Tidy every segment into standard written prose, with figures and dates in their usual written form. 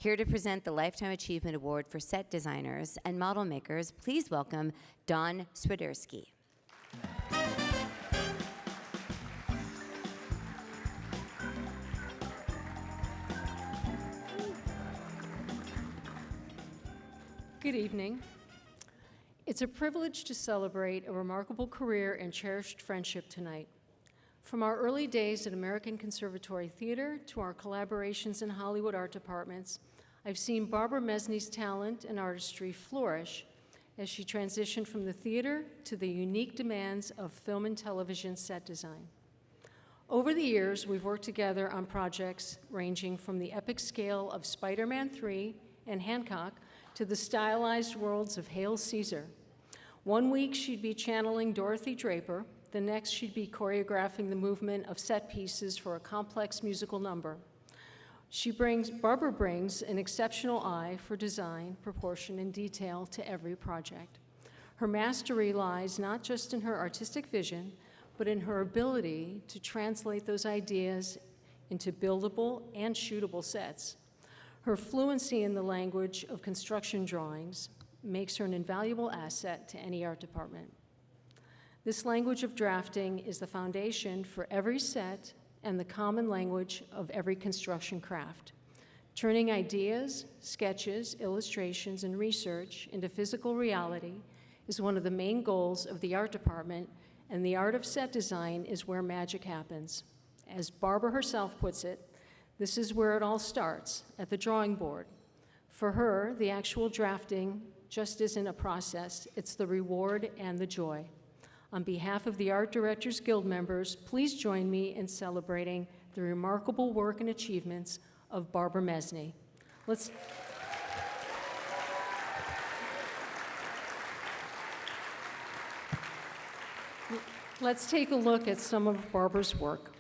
Here to present the Lifetime Achievement Award for set designers and model makers, please welcome Dawn Swiderski. Good evening. It's a privilege to celebrate a remarkable career and cherished friendship tonight. From our early days at American Conservatory Theater to our collaborations in Hollywood art departments, I've seen Barbara MESNEY's talent and artistry flourish as she transitioned from the theater to the unique demands of film and television set design. Over the years, we've worked together on projects ranging from the epic scale of Spider-Man 3 and Hancock to the stylized worlds of Hail Caesar. One week she'd be channeling Dorothy Draper, the next she'd be choreographing the movement of set pieces for a complex musical number. Barbara brings an exceptional eye for design, proportion, and detail to every project. Her mastery lies not just in her artistic vision, but in her ability to translate those ideas into buildable and shootable sets. Her fluency in the language of construction drawings makes her an invaluable asset to any art department. This language of drafting is the foundation for every set and the common language of every construction craft. Turning ideas, sketches, illustrations, and research into physical reality is one of the main goals of the art department, and the art of set design is where magic happens. As Barbara herself puts it, this is where it all starts, at the drawing board. For her, the actual drafting just isn't a process, it's the reward and the joy. On behalf of the Art Directors Guild members, please join me in celebrating the remarkable work and achievements of Barbara MESNEY. Let's take a look at some of Barbara's work.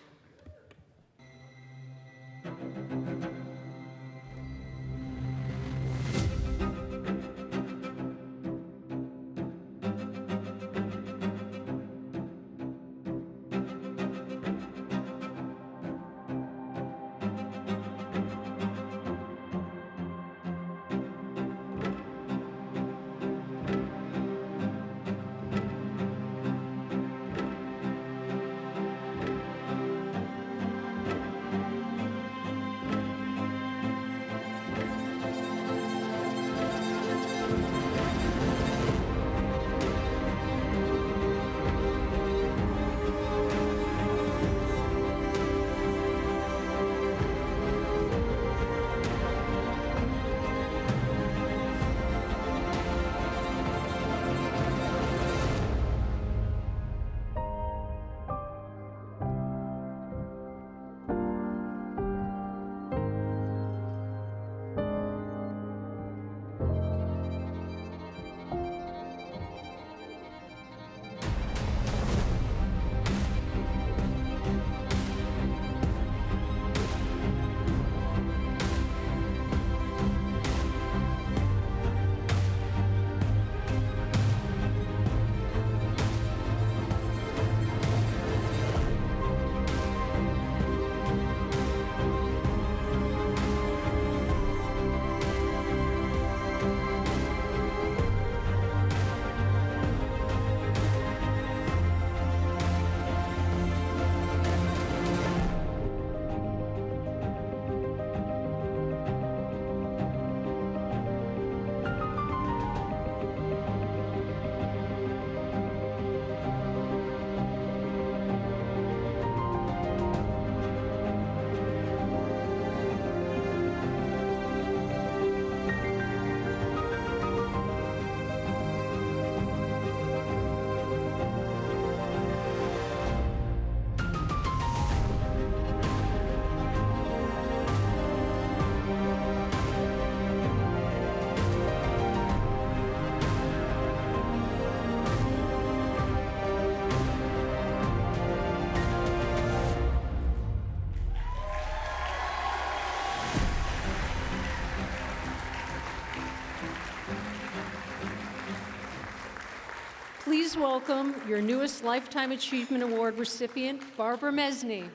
Please welcome your newest Lifetime Achievement Award recipient, Barbara MESNEY.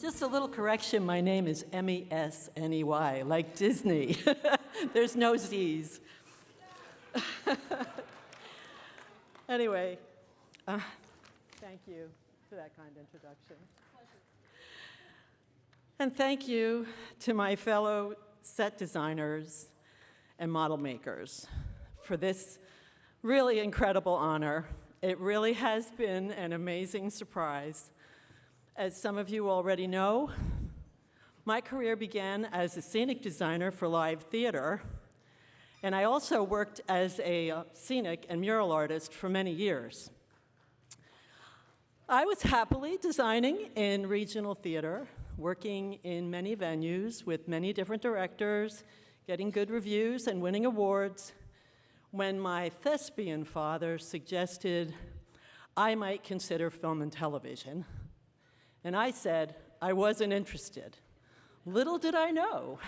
Just a little correction, my name is MESNEY, like Disney. There's no Z's. Anyway, thank you for that kind introduction. And thank you to my fellow set designers and model makers for this really incredible honor. It really has been an amazing surprise. As some of you already know, my career began as a scenic designer for live theater, and I also worked as a scenic and mural artist for many years. I was happily designing in regional theater, working in many venues with many different directors, getting good reviews and winning awards, when my thespian father suggested I might consider film and television. And I said I wasn't interested. Little did I know.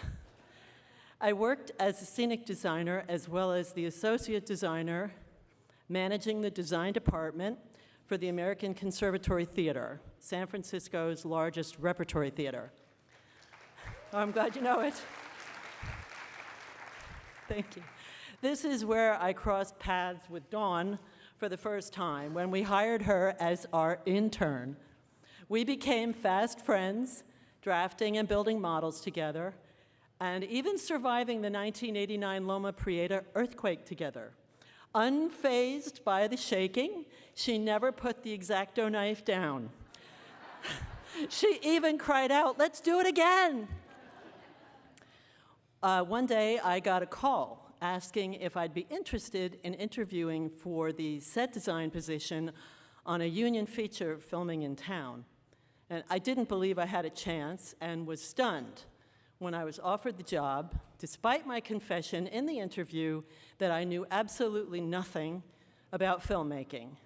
I worked as a scenic designer as well as the associate designer, managing the design department for the American Conservatory Theater, San Francisco's largest repertory theater. Oh, I'm glad you know it. Thank you. This is where I crossed paths with Dawn for the first time, when we hired her as our intern. We became fast friends, drafting and building models together, and even surviving the 1989 Loma Prieta earthquake together. Unfazed by the shaking, she never put the X-Acto knife down. She even cried out, "Let's do it again!" One day, I got a call asking if I'd be interested in interviewing for the set design position on a union feature filming in town. And I didn't believe I had a chance and was stunned when I was offered the job, despite my confession in the interview that I knew absolutely nothing about filmmaking.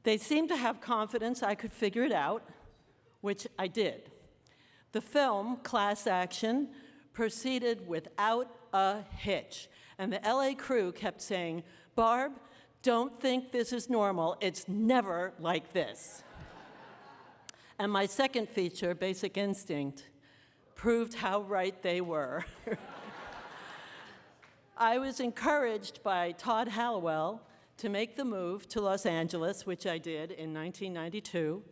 They seemed to have confidence I could figure it out, which I did. The film, Class Action, proceeded without a hitch, and the LA crew kept saying, "Barb, don't think this is normal. It's never like this." And my second feature, Basic Instinct, proved how right they were. I was encouraged by Todd Hallowell to make the move to Los Angeles, which I did in 1992.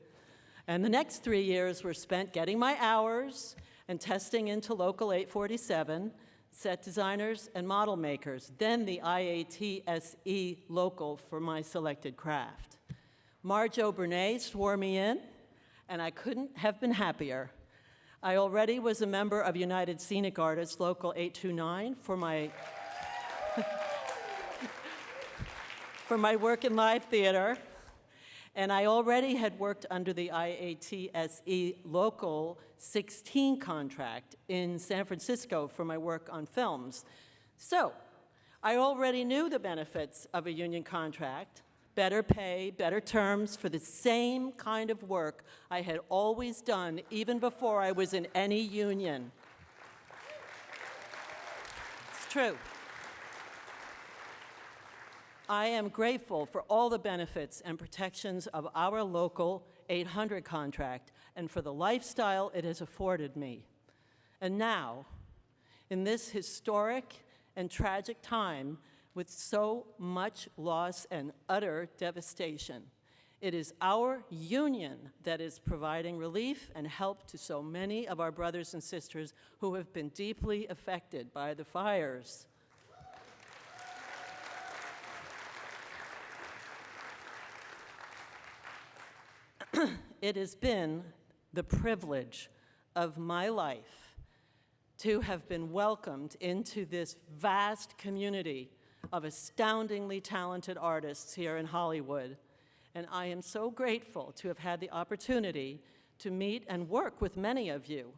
And the next 3 years were spent getting my hours and testing into Local 847, set designers and model makers, then the IATSE local for my selected craft. Marge O'Bernay swore me in, and I couldn't have been happier. I already was a member of United Scenic Artists Local 829 for my for my work in live theater, and I already had worked under the IATSE Local 16 contract in San Francisco for my work on films. So I already knew the benefits of a union contract: better pay, better terms for the same kind of work I had always done even before I was in any union. It's true. I am grateful for all the benefits and protections of our Local 800 contract and for the lifestyle it has afforded me. And now, in this historic and tragic time, with so much loss and utter devastation, it is our union that is providing relief and help to so many of our brothers and sisters who have been deeply affected by the fires. It has been the privilege of my life to have been welcomed into this vast community of astoundingly talented artists here in Hollywood. And I am so grateful to have had the opportunity to meet and work with many of you.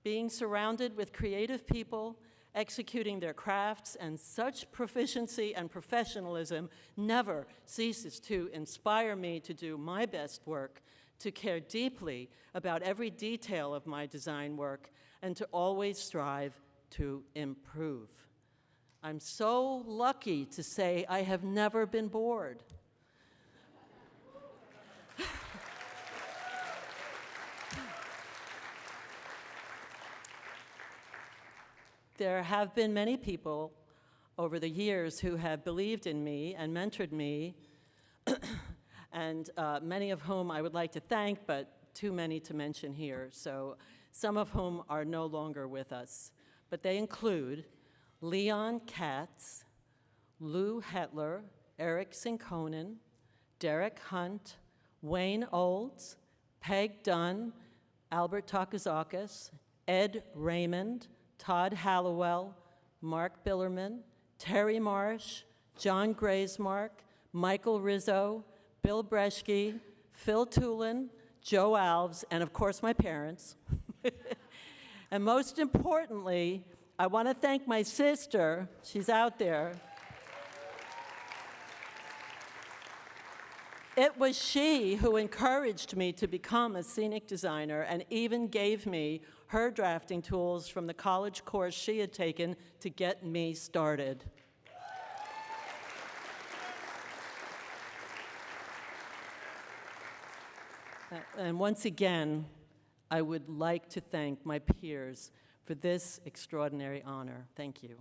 Being surrounded with creative people executing their crafts and such proficiency and professionalism never ceases to inspire me to do my best work, to care deeply about every detail of my design work, and to always strive to improve. I'm so lucky to say I have never been bored. There have been many people over the years who have believed in me and mentored me, and many of whom I would like to thank, but too many to mention here. So some of whom are no longer with us. But they include Leon Katz, Lou Hetler, Eric Sinkonen, Derek Hunt, Wayne Olds, Peg Dunn, Albert Takazakis, Ed Raymond, Todd Hallowell, Mark Billerman, Terry Marsh, John Graysmark, Michael Rizzo, Bill Breschke, Phil Tulin, Joe Alves, and of course my parents. And most importantly, I want to thank my sister, she's out there. It was she who encouraged me to become a scenic designer and even gave me her drafting tools from the college course she had taken to get me started. And once again, I would like to thank my peers for this extraordinary honor. Thank you.